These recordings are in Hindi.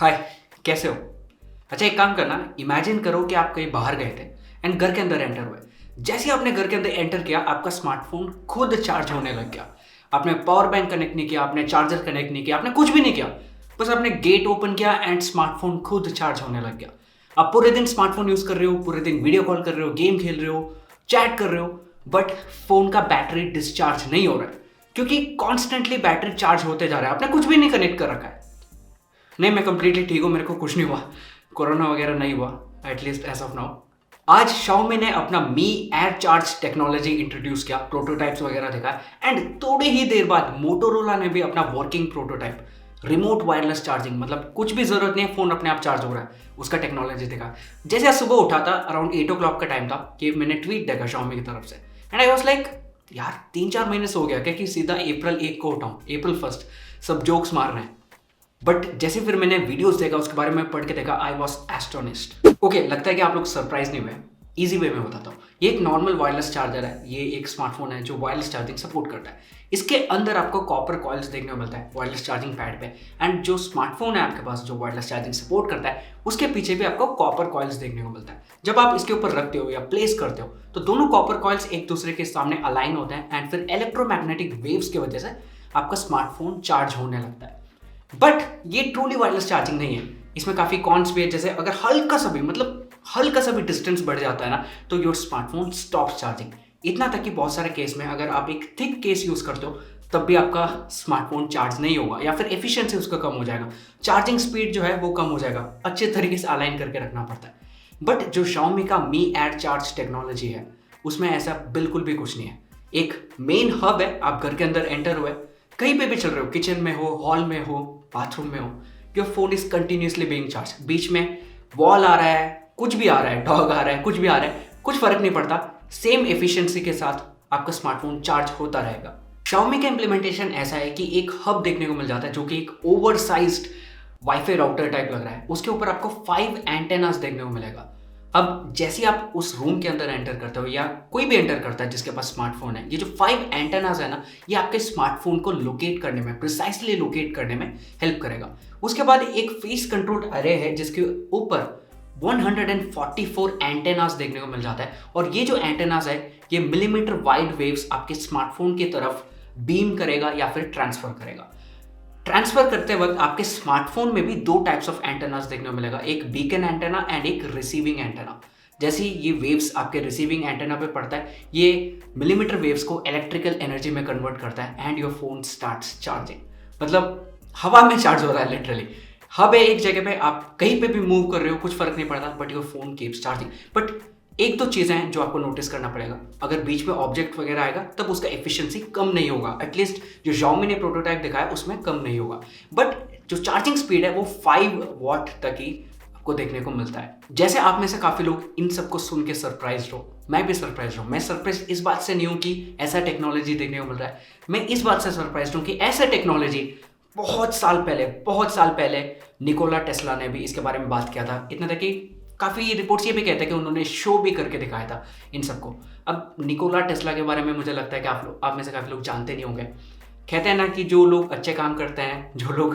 हाय, कैसे हो? अच्छा, एक काम करना, इमेजिन करो कि आप कहीं बाहर गए थे एंड घर के अंदर एंटर हुए। जैसे ही आपने घर के अंदर एंटर किया, आपका स्मार्टफोन खुद चार्ज होने लग गया। आपने पावर बैंक कनेक्ट नहीं किया, आपने चार्जर कनेक्ट नहीं किया, आपने कुछ भी नहीं किया। बस आपने गेट ओपन किया एंड स्मार्टफोन खुद चार्ज होने लग गया। आप पूरे दिन स्मार्टफोन यूज कर रहे हो, पूरे दिन वीडियो कॉल कर रहे हो, गेम खेल रहे हो, चैट कर रहे हो, बट फोन का बैटरी डिस्चार्ज नहीं हो रहा है क्योंकि कॉन्स्टेंटली बैटरी चार्ज होते जा रहा है। आपने कुछ भी नहीं कनेक्ट कर रखा है। नहीं, मैं कंप्लीटली ठीक हूँ, मेरे को कुछ नहीं हुआ, कोरोना वगैरह नहीं हुआ, एटलीस्ट एज ऑफ नाउ। आज Xiaomi ने अपना मी एयर चार्ज टेक्नोलॉजी इंट्रोड्यूस किया, प्रोटोटाइप्स वगैरह दिखा, एंड थोड़ी ही देर बाद मोटोरोला ने भी अपना working prototype remote wireless charging, मतलब कुछ भी जरूरत नहीं है, फोन अपने आप चार्ज हो रहा है, उसका टेक्नोलॉजी दिखा। जैसे आज सुबह उठा था, अराउंड 8 o'clock का टाइम था कि मैंने ट्वीट देखा Xiaomi की तरफ से, एंड आई वॉज लाइक यार 3-4 महीने से हो गया क्या कि सीधा अप्रैल 1 को उठाऊं, अप्रैल 1 सब जोक्स मार रहे हैं। बट जैसे फिर मैंने वीडियोस देखा, उसके बारे में पढ़ के देखा, आई वॉज एस्टोनिस्ड। ओके, लगता है कि आप लोग सरप्राइज नहीं हुए। इजी वे में बताता हूँ। ये एक नॉर्मल वायरलेस चार्जर है, ये एक स्मार्टफोन है जो वायरलेस चार्जिंग सपोर्ट करता है। इसके अंदर आपको कॉपर कॉइल्स देखने को मिलता है वायरलेस चार्जिंग पैड पे, एंड जो स्मार्टफोन है आपके पास जो वायरलेस चार्जिंग सपोर्ट करता है, उसके पीछे भी आपको कॉपर कॉइल्स देखने को मिलता है। जब आप इसके ऊपर रखते हो या प्लेस करते हो तो दोनों कॉपर कॉइल्स एक दूसरे के सामने अलाइन होते हैं, एंड फिर इलेक्ट्रोमैग्नेटिक वेव्स की वजह से आपका स्मार्टफोन चार्ज होने लगता है। बट ये ट्रूली वायरलेस चार्जिंग नहीं है, इसमें काफी कॉन्स भी है। जैसे अगर हल्का सा भी डिस्टेंस बढ़ जाता है ना, तो योर स्मार्टफोन स्टॉप्स चार्जिंग। इतना तक कि बहुत सारे केस में अगर आप एक थिक केस यूज करते हो तब भी आपका स्मार्टफोन चार्ज नहीं होगा, या फिर एफिशिएंसी उसका कम हो जाएगा, चार्जिंग स्पीड जो है वो कम हो जाएगा। अच्छे तरीके से अलाइन करके रखना पड़ता है। बट जो Xiaomi का मी एयर चार्ज टेक्नोलॉजी है, उसमें ऐसा बिल्कुल भी कुछ नहीं है। एक मेन हब है, आप घर के अंदर एंटर हुए, कहीं पे भी चल रहे हो, किचन में हो, हॉल में हो, बाथरूम में हो, your phone is continuously being charge. बीच में वॉल आ रहा है, कुछ भी आ रहा है, डॉग आ रहा है, कुछ भी आ रहा है, कुछ फर्क नहीं पड़ता, सेम एफिशिएंसी के साथ आपका स्मार्टफोन चार्ज होता रहेगा। Xiaomi का इंप्लीमेंटेशन ऐसा है कि एक हब देखने को मिल जाता है जो कि एक ओवरसाइज्ड वाईफाई राउटर टाइप लग रहा है। उसके ऊपर आपको 5 एंटेनास देखने को मिलेगा। अब जैसे ही आप उस रूम के अंदर एंटर करते हो, या कोई भी एंटर करता है जिसके पास स्मार्टफोन है, ये जो 5 एंटेनास है ना, ये आपके स्मार्टफोन को लोकेट करने में, प्रिसाइसली लोकेट करने में हेल्प करेगा। उसके बाद एक फेस कंट्रोल्ड अरे है जिसके ऊपर 144 एंटेनास देखने को मिल जाता है, और ये जो एंटेनास है ये मिलीमीटर वाइड वेव्स आपके स्मार्टफोन की तरफ बीम करेगा या फिर ट्रांसफर करेगा। ट्रांसफर करते वक्त आपके स्मार्टफोन में भी 2 टाइप्स ऑफ एंटेनास देखने को मिलेगा, एक बीकन एंटेना एंड एक रिसीविंग एंटेना। जैसे ही ये वेव्स आपके रिसीविंग एंटेना पे पड़ता है, ये मिलीमीटर वेव्स को इलेक्ट्रिकल एनर्जी में कन्वर्ट करता है, and your phone starts charging. मतलब हवा में चार्ज हो रहा है लिटरली। हब है एक जगह पे, आप कहीं पे भी मूव कर रहे हो, कुछ फर्क नहीं पड़ता, but your phone keeps charging. But एक दो चीजें हैं जो आपको नोटिस करना पड़ेगा, अगर बीच में ऑब्जेक्ट वगैरह आएगा तब उसका एफिशिएंसी कम नहीं होगा, एटलीस्ट जो Xiaomi ने प्रोटोटाइप दिखाया उसमें कम नहीं होगा। बट जो चार्जिंग स्पीड है वो 5 वॉट तक ही आपको देखने को मिलता है। जैसे आप में से काफी लोग इन सबको सुन के सरप्राइज हो, मैं भी सरप्राइज हूँ। मैं सरप्राइज इस बात से नहीं हूँ कि ऐसा टेक्नोलॉजी देखने को मिल रहा है, मैं इस बात से सरप्राइज हूँ कि ऐसा टेक्नोलॉजी बहुत साल पहले निकोला टेस्ला ने भी इसके बारे में बात किया था। इतना था कि काफ़ी रिपोर्ट्स ये भी कहते हैं कि उन्होंने शो भी करके दिखाया था इन सबको। अब निकोला टेस्ला के बारे में मुझे लगता है कि आप में से काफ़ी लोग जानते नहीं होंगे। कहते हैं ना कि जो लोग अच्छे काम करते हैं, जो लोग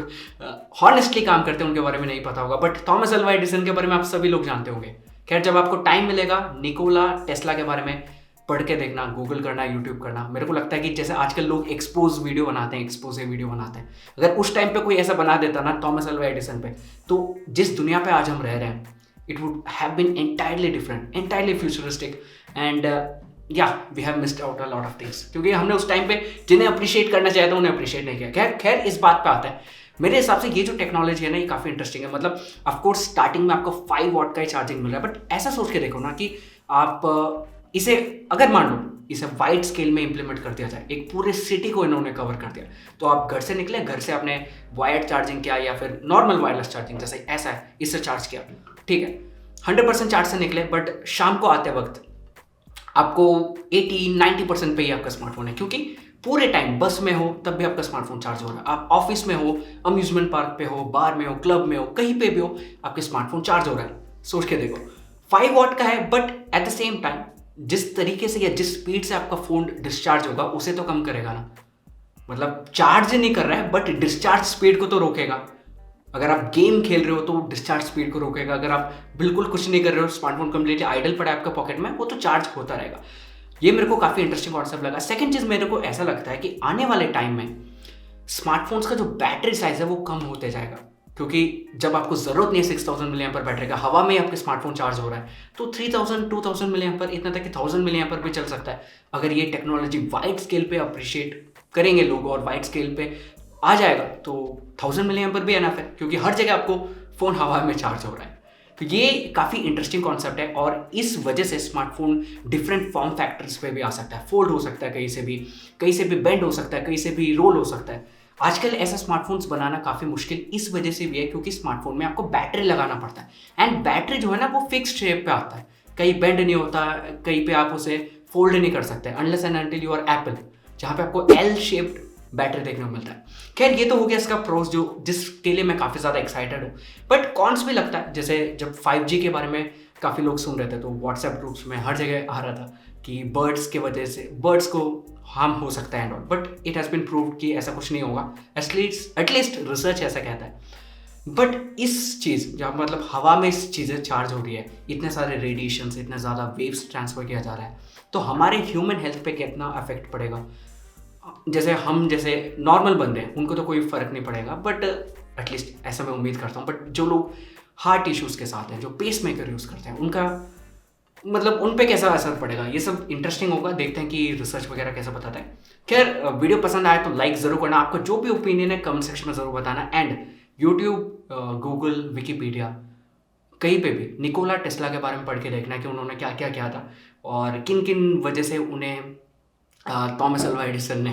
हॉनेस्टली काम करते हैं, उनके बारे में नहीं पता होगा, बट थॉमस अल्वा एडिसन के बारे में आप सभी लोग जानते होंगे। खैर, जब आपको टाइम मिलेगा निकोला टेस्ला के बारे में पढ़ के देखना, गूगल करना, यूट्यूब करना। मेरे को लगता है कि जैसे आजकल लोग एक्सपोज वीडियो बनाते हैं, अगर उस टाइम पे कोई ऐसा बना देता ना थॉमस अल्वा एडिसन पे, तो जिस दुनिया पे आज हम रह रहे हैं, it would have been entirely different, entirely futuristic, and yeah, we have missed out a lot of things, क्योंकि हमने उस टाइम पे जिन्हें अप्रिशिएट करना चाहे था उन्हें अप्रिशिएट नहीं किया। खैर इस बात पे आता है, मेरे हिसाब से ये जो टेक्नोलॉजी है ना, ये काफ़ी इंटरेस्टिंग है। मतलब ऑफकोर्स स्टार्टिंग में आपको 5 वॉट का ही चार्जिंग मिल रहा है, बट ऐसा सोच के देखो ना कि आप इसे अगर मान लो इसे वाइड स्केल में इंप्लीमेंट कर दिया जाए, एक पूरे सिटी को इन्होंने कवर कर दिया, तो आप घर से निकले, घर से आपने वायर्ड चार्जिंग किया या फिर नॉर्मल वायरलेस चार्जिंग जैसे ऐसा है, इससे चार्ज किया, ठीक है, 100% चार्ज से निकले, बट शाम को आते वक्त आपको 80-90% पे ही आपका स्मार्टफोन है, क्योंकि पूरे टाइम बस में हो तब भी आपका स्मार्टफोन चार्ज हो रहा है, आप ऑफिस में हो, अम्यूजमेंट पार्क पे हो, बार में हो, क्लब में हो, कहीं पे भी हो, आपके स्मार्टफोन चार्ज हो रहा है। सोच के देखो, 5 वॉट का है, but at the same time जिस तरीके से या जिस स्पीड से आपका फोन डिस्चार्ज होगा उसे तो कम करेगा ना। मतलब चार्ज नहीं कर रहा है बट डिस्चार्ज स्पीड को तो रोकेगा। अगर आप गेम खेल रहे हो तो डिस्चार्ज स्पीड को रोकेगा। अगर आप बिल्कुल कुछ नहीं कर रहे हो, स्मार्टफोन कम्प्लीटली आइडल पड़ा है आपका पॉकेट में, वो तो चार्ज होता रहेगा। ये मेरे को काफ़ी इंटरेस्टिंग कॉन्सेप्ट लगा। सेकंड चीज़ मेरे को ऐसा लगता है कि आने वाले टाइम में स्मार्टफोन्स का जो बैटरी साइज है वो कम होते जाएगा, क्योंकि जब आपको ज़रूरत नहीं है 6000 मिली एम्पर बैटरी का, हवा में आपके स्मार्टफोन चार्ज हो रहा है, तो 3000 2000 मिली एम्पर, इतना तक कि 1000 मिली एम्पर भी चल सकता है। अगर ये टेक्नोलॉजी वाइड स्केल पे अप्रिशिएट करेंगे लोग और वाइड स्केल पे आ जाएगा तो 1000 मिली एम्पर भी एनफ है, क्योंकि हर जगह आपको फ़ोन हवा में चार्ज हो रहा है। तो ये काफ़ी इंटरेस्टिंग कॉन्सेप्ट है और इस वजह से स्मार्टफोन डिफरेंट फॉर्म फैक्टर्स पे भी आ सकता है, फोल्ड हो सकता है कहीं से भी बेंड हो सकता है, कहीं से भी रोल हो सकता है। आजकल ऐसा स्मार्टफोन्स बनाना काफ़ी मुश्किल इस वजह से भी है क्योंकि स्मार्टफोन में आपको बैटरी लगाना पड़ता है एंड बैटरी जो है ना वो फिक्स्ड शेप पे आता है, कहीं बेंड नहीं होता, कहीं पे आप उसे फोल्ड नहीं कर सकते unless and until you are Apple, जहाँ पे आपको एल शेप्ड बैटरी देखने को मिलता है। खैर ये तो हो गया इसका प्रोस जो जिसके लिए मैं काफ़ी ज़्यादा एक्साइटेड हूँ, बट कॉन्स भी लगता है। जैसे जब 5G के बारे में काफ़ी लोग सुन रहे थे तो व्हाट्सएप ग्रुप्स में हर जगह आ रहा था कि बर्ड्स के वजह से बर्ड्स को हार्म हो सकता है and all, but it has been proved कि ऐसा कुछ नहीं होगा, एटलीस्ट रिसर्च ऐसा कहता है। बट इस चीज़ जहाँ मतलब हवा में इस चीज़ें चार्ज हो रही है, इतने सारे रेडिएशन इतने ज़्यादा वेव्स ट्रांसफर किया जा रहा है, तो हमारे ह्यूमन हेल्थ पे कितना अफेक्ट पड़ेगा। जैसे हम जैसे नॉर्मल बंदे हैं उनको तो कोई फ़र्क नहीं पड़ेगा, बट एटलीस्ट ऐसा मैं उम्मीद करता हूँ। बट जो लोग हार्ट इश्यूज़ के साथ हैं, जो पेस मेकर यूज़ करते हैं, उनका मतलब उन पे कैसा असर पड़ेगा, ये सब इंटरेस्टिंग होगा। देखते हैं कि रिसर्च वगैरह कैसा बताता है। खैर वीडियो पसंद आए तो लाइक ज़रूर करना, आपका जो भी ओपिनियन है कमेंट सेक्शन में ज़रूर बताना। एंड यूट्यूब, गूगल, विकीपीडिया, कहीं पे भी निकोला टेस्ला के बारे में पढ़ के देखना कि उन्होंने क्या क्या किया था और किन किन वजह से उन्हें थॉमस अल्वा एडिसन ने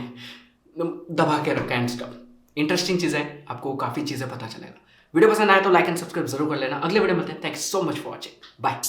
दबा के रखा एंड स्टफ। इंटरेस्टिंग चीज़ें, आपको काफ़ी चीज़ें पता चलेगा। वीडियो पसंद आया तो लाइक एंड सब्सक्राइब जरूर कर लेना। अगले वीडियो में मिलते हैं। Thanks so much for watching, bye.